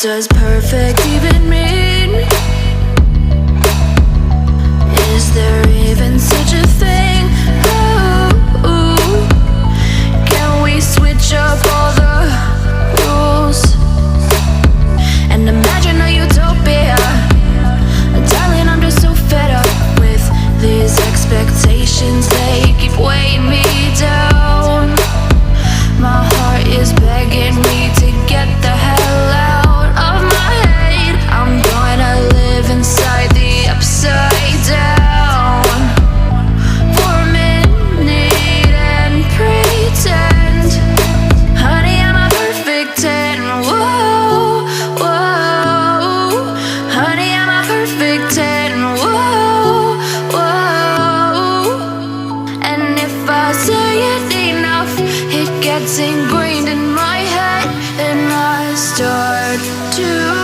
does perfect even mean? Is there even such a thing? Ooh, can we switch up all the rules and imagine a utopia? Darling, I'm just so fed up with these expectations. They keep weighing me down. My heart is begging me to get the hell out of my head. I'm gonna live inside the upside down for a minute and pretend, honey, I'm a perfect 10. Whoa, whoa, honey, I'm a perfect 10. Whoa, whoa, and if I say it enough, it gets ingrained in my head, and I start to